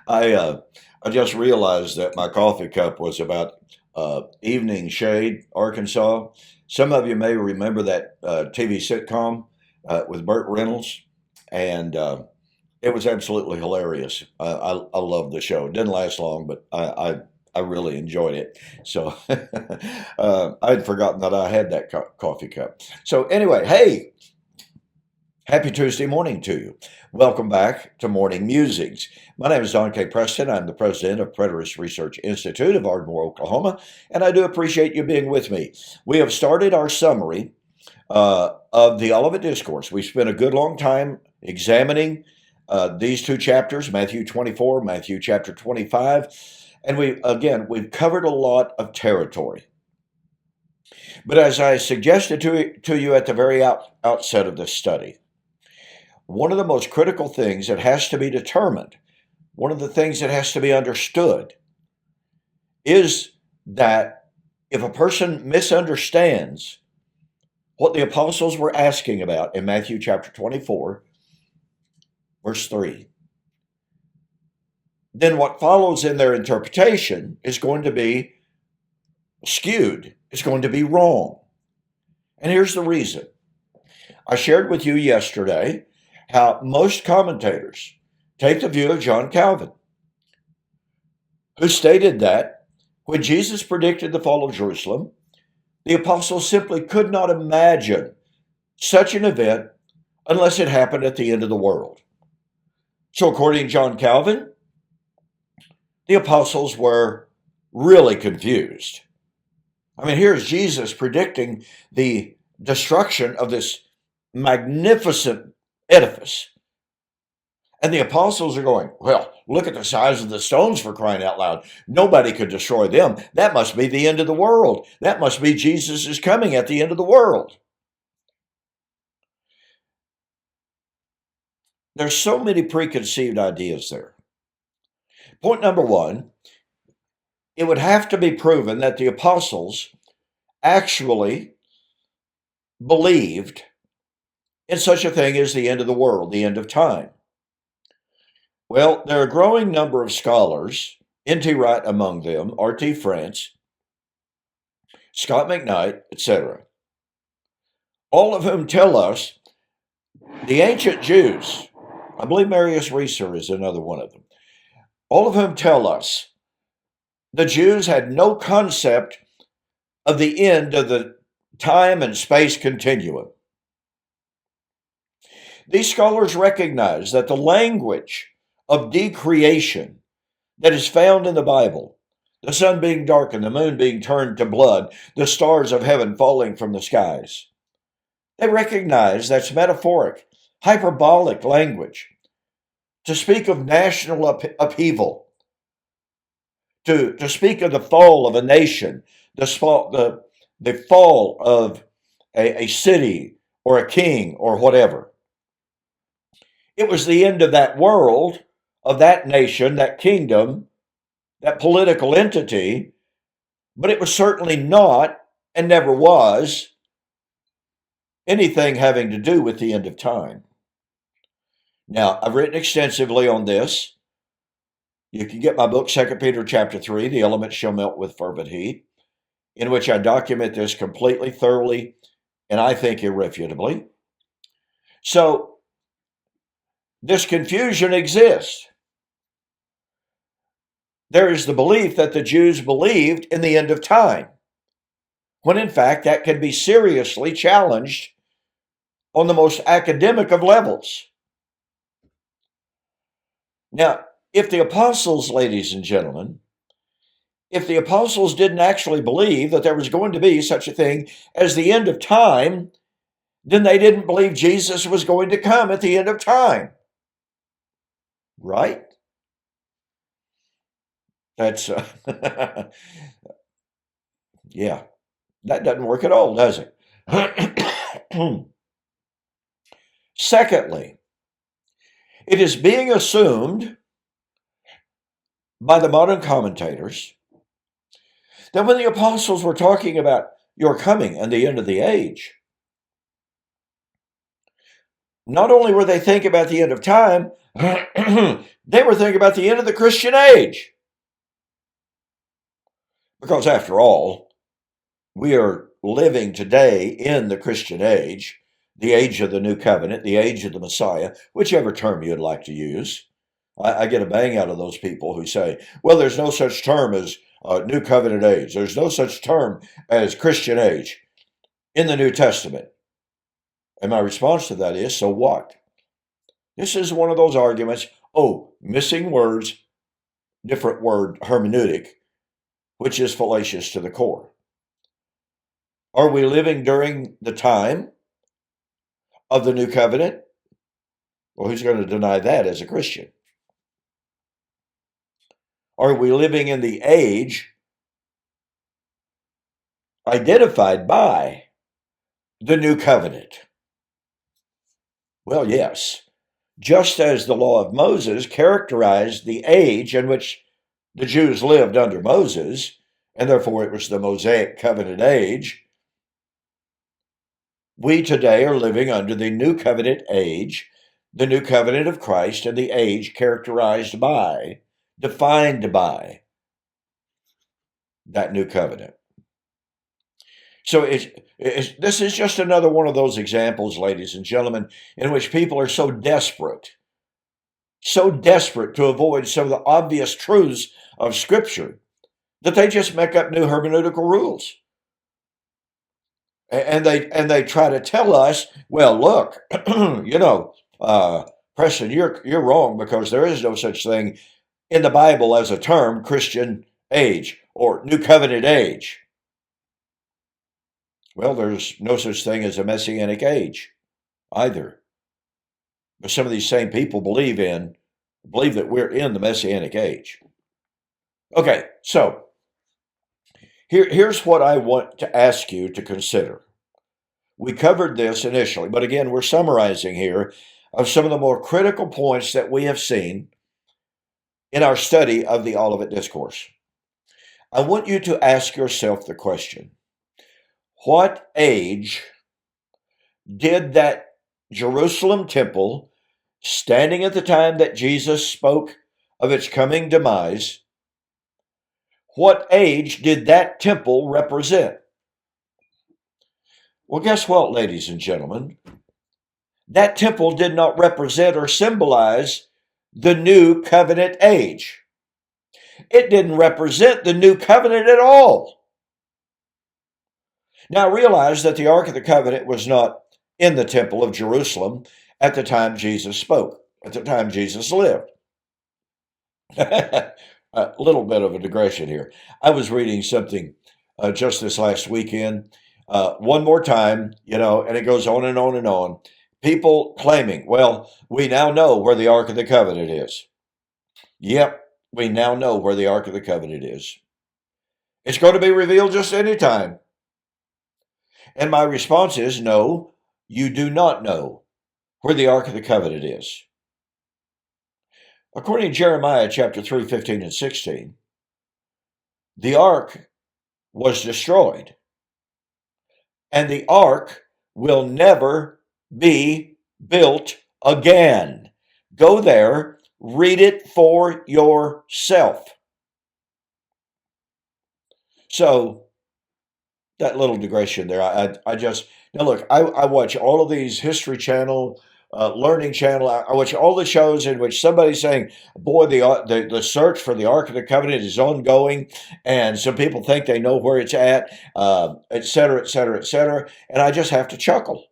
I I just realized that my coffee cup was about Evening Shade, Arkansas. Some of you may remember that TV sitcom with Burt Reynolds, and it was absolutely hilarious. I love the show. It didn't last long, but I really enjoyed it. So I'd forgotten that I had that coffee cup. So anyway, hey, happy Tuesday morning to you. Welcome back to Morning Musings. My name is Don K. Preston. I'm the president of Preterist Research Institute of Ardmore, Oklahoma, and I do appreciate you being with me. We have started our summary of the Olivet Discourse. We spent a good long time examining these two chapters, Matthew 24, Matthew chapter 25, and we've covered a lot of territory. But as I suggested to you at the very outset of this study, one of the most critical things that has to be determined, one of the things that has to be understood, is that if a person misunderstands what the apostles were asking about in Matthew chapter 24, verse 3, then what follows in their interpretation is going to be skewed. It's going to be wrong. And here's the reason. I shared with you yesterday how most commentators take the view of John Calvin, who stated that when Jesus predicted the fall of Jerusalem, the apostles simply could not imagine such an event unless it happened at the end of the world. So according to John Calvin, the apostles were really confused. I mean, here's Jesus predicting the destruction of this magnificent edifice. And the apostles are going, well, look at the size of the stones, for crying out loud. Nobody could destroy them. That must be the end of the world. That must be Jesus is coming at the end of the world. There's so many preconceived ideas there. Point number one, it would have to be proven that the apostles actually believed in such a thing as the end of the world, the end of time. Well, there are a growing number of scholars, N.T. Wright among them, R.T. France, Scott McKnight, etc., all of whom tell us the ancient Jews, I believe Marius Reeser is another one of them, all of whom tell us the Jews had no concept of the end of the time and space continuum. These scholars recognize that the language of decreation that is found in the Bible, the sun being darkened, the moon being turned to blood, the stars of heaven falling from the skies, they recognize that's metaphoric, hyperbolic language to speak of national upheaval, to speak of the fall of a nation, the fall of a city or a king or whatever. It was the end of that world, of that nation, that kingdom, that political entity, but it was certainly not and never was anything having to do with the end of time. Now, I've written extensively on this. You can get my book, 2 Peter chapter 3, The Elements Shall Melt with Fervent Heat, in which I document this completely, thoroughly, and I think irrefutably. So, this confusion exists. There is the belief that the Jews believed in the end of time, when in fact that can be seriously challenged on the most academic of levels. Now, if the apostles, ladies and gentlemen, if the apostles didn't actually believe that there was going to be such a thing as the end of time, then they didn't believe Jesus was going to come at the end of time. Right? That's, yeah, that doesn't work at all, does it? Secondly, it is being assumed by the modern commentators that when the apostles were talking about your coming and the end of the age, not only were they thinking about the end of time, They were thinking about the end of the Christian age. Because after all, we are living today in the Christian age, the age of the new covenant, the age of the Messiah, whichever term you'd like to use. I get a bang out of those people who say, well, there's no such term as new covenant age. There's no such term as Christian age in the New Testament. And my response to that is, so what? This is one of those arguments, missing words, different word hermeneutic, which is fallacious to the core. Are we living during the time of the new covenant? Well, who's going to deny that as a Christian? Are we living in the age identified by the new covenant? Well, yes. Just as the law of Moses characterized the age in which the Jews lived under Moses, and therefore it was the Mosaic covenant age, we today are living under the new covenant age, the new covenant of Christ, and the age characterized by, defined by that new covenant. So this is just another one of those examples, ladies and gentlemen, in which people are so desperate to avoid some of the obvious truths of Scripture that they just make up new hermeneutical rules. And they try to tell us, well, look, Preston, you're wrong because there is no such thing in the Bible as a term Christian age or New Covenant age. Well, there's no such thing as a Messianic age either. But some of these same people believe that we're in the Messianic age. Okay, so here's what I want to ask you to consider. We covered this initially, but again, we're summarizing here of some of the more critical points that we have seen in our study of the Olivet Discourse. I want you to ask yourself the question, what age did that Jerusalem temple, standing at the time that Jesus spoke of its coming demise, what age did that temple represent? Well, guess what, ladies and gentlemen? That temple did not represent or symbolize the new covenant age. It didn't represent the new covenant at all. Now realize that the Ark of the Covenant was not in the temple of Jerusalem at the time Jesus spoke, at the time Jesus lived. A little bit of a digression here. I was reading something just this last weekend. One more time, and it goes on and on and on. People claiming, well, we now know where the Ark of the Covenant is. Yep, we now know where the Ark of the Covenant is. It's going to be revealed just any time. And my response is, no, you do not know where the Ark of the Covenant is. According to Jeremiah chapter 3, 15 and 16, the Ark was destroyed. And the Ark will never be built again. Go there, read it for yourself. So, that little digression there, now look, I watch all of these History Channel, Learning Channel, I watch all the shows in which somebody's saying, boy, the search for the Ark of the Covenant is ongoing, and some people think they know where it's at, et cetera, et cetera, et cetera, and I just have to chuckle.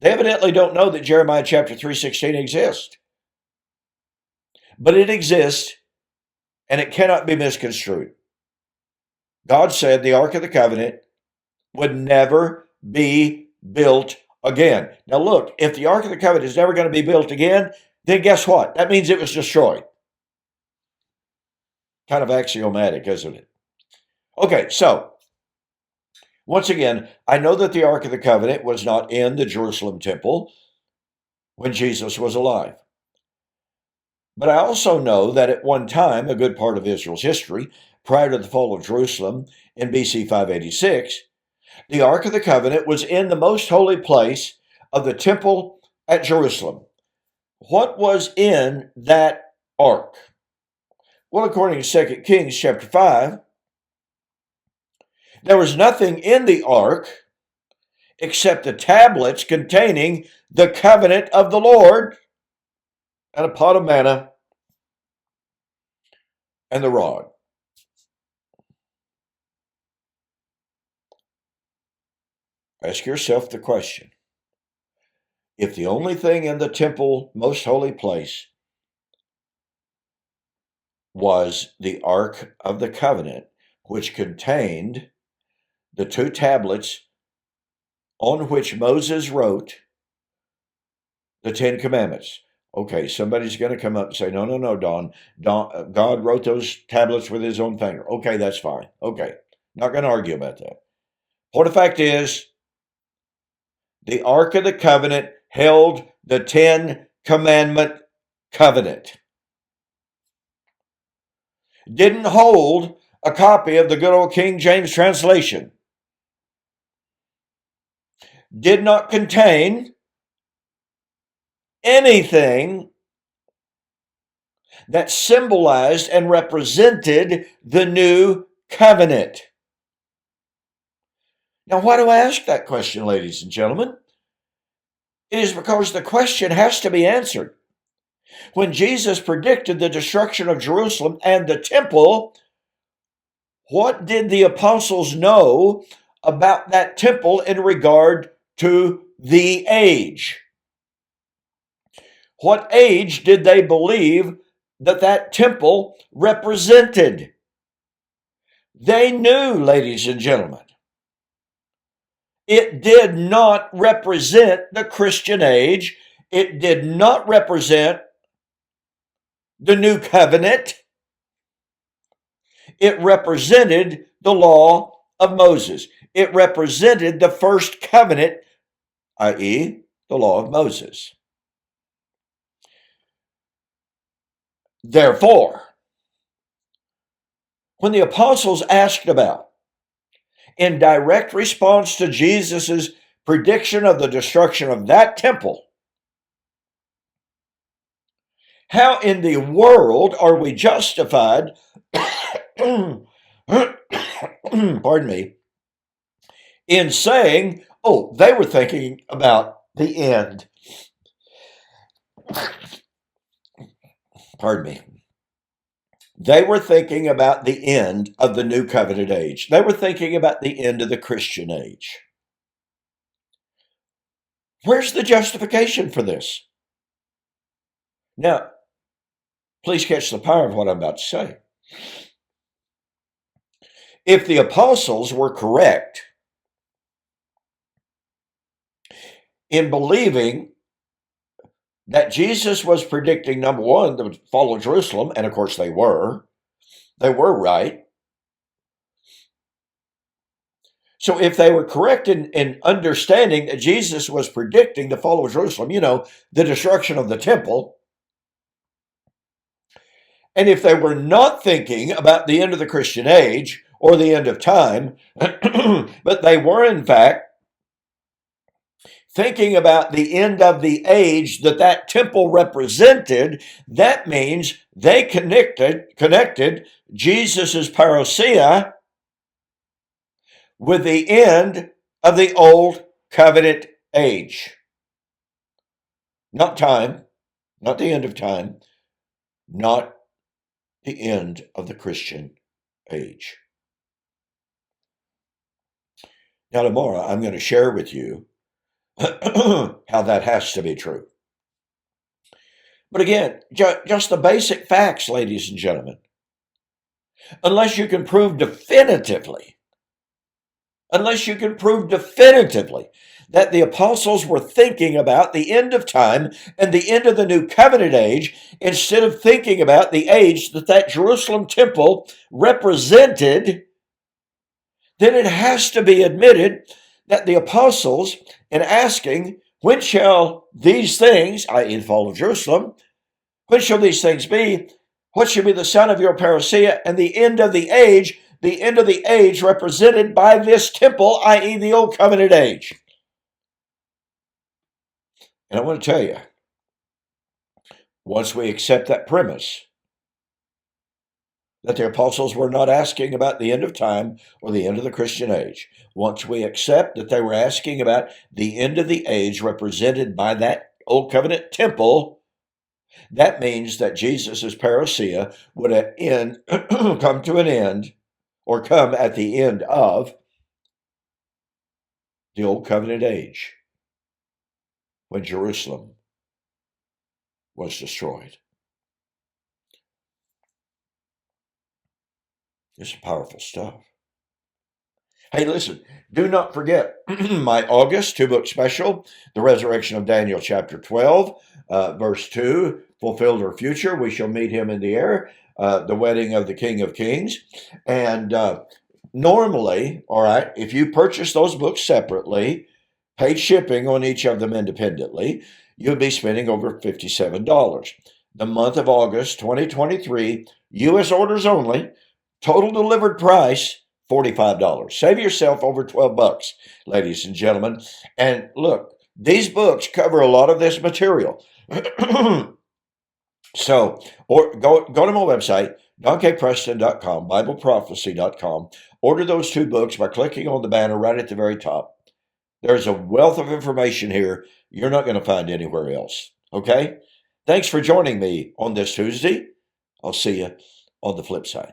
They evidently don't know that Jeremiah chapter 3:16 exists. But it exists, and it cannot be misconstrued. God said the Ark of the Covenant would never be built again. Now look, if the Ark of the Covenant is never going to be built again, then guess what? That means it was destroyed. Kind of axiomatic, isn't it? Okay, so once again, I know that the Ark of the Covenant was not in the Jerusalem temple when Jesus was alive. But I also know that at one time, a good part of Israel's history, prior to the fall of Jerusalem in BC 586, the Ark of the Covenant was in the most holy place of the temple at Jerusalem. What was in that ark? Well, according to 2 Kings chapter 5, there was nothing in the ark except the tablets containing the covenant of the Lord and a pot of manna and the rod. Ask yourself the question, if the only thing in the temple most holy place was the Ark of the Covenant, which contained the two tablets on which Moses wrote the Ten Commandments. Okay, somebody's going to come up and say, no, Don. God wrote those tablets with his own finger. Okay, that's fine. Okay, not going to argue about that. What the fact is, the Ark of the Covenant held the Ten Commandment covenant. Didn't hold a copy of the good old King James translation. Did not contain anything that symbolized and represented the new covenant. Now, why do I ask that question, ladies and gentlemen? It is because the question has to be answered. When Jesus predicted the destruction of Jerusalem and the temple, what did the apostles know about that temple in regard to the age? What age did they believe that temple represented? They knew, ladies and gentlemen, it did not represent the Christian age. It did not represent the new covenant. It represented the law of Moses. It represented the first covenant, i.e., the law of Moses. Therefore, when the apostles asked about, in direct response to Jesus' prediction of the destruction of that temple, how in the world are we justified, pardon me, in saying, oh, they were thinking about the end. Pardon me. They were thinking about the end of the new covenant age. They were thinking about the end of the Christian age. Where's the justification for this? Now, please catch the power of what I'm about to say. If the apostles were correct in believing that Jesus was predicting, number one, the fall of Jerusalem, and of course they were right. So if they were correct in understanding that Jesus was predicting the fall of Jerusalem, the destruction of the temple, and if they were not thinking about the end of the Christian age or the end of time, but they were in fact thinking about the end of the age that temple represented, that means they connected Jesus's parousia with the end of the old covenant age. Not time, not the end of time, not the end of the Christian age. Now, tomorrow I'm going to share with you how that has to be true. But again, just the basic facts, ladies and gentlemen. Unless you can prove definitively that the apostles were thinking about the end of time and the end of the new covenant age, instead of thinking about the age that Jerusalem temple represented, then it has to be admitted that the apostles, in asking, when shall these things, i.e. the fall of Jerusalem, when shall these things be? What shall be the sign of your parousia and the end of the age? The end of the age represented by this temple, i.e. the old covenant age. And I want to tell you, once we accept that premise, that the apostles were not asking about the end of time or the end of the Christian age. Once we accept that they were asking about the end of the age represented by that Old Covenant temple, that means that Jesus' parousia would come to an end, or come at the end of the Old Covenant age, when Jerusalem was destroyed. It's powerful stuff. Hey, listen, do not forget my August 2-book special, The Resurrection of Daniel, chapter 12, verse 2, fulfilled our future. We shall meet him in the air, the wedding of the King of Kings. And normally, all right, if you purchase those books separately, paid shipping on each of them independently, you'll be spending over $57. The month of August 2023, U.S. orders only, total delivered price, $45. Save yourself over $12, ladies and gentlemen. And look, these books cover a lot of this material. So, or go to my website, donkpreston.com, bibleprophecy.com. Order those 2 books by clicking on the banner right at the very top. There's a wealth of information here you're not going to find anywhere else. Okay? Thanks for joining me on this Tuesday. I'll see you on the flip side.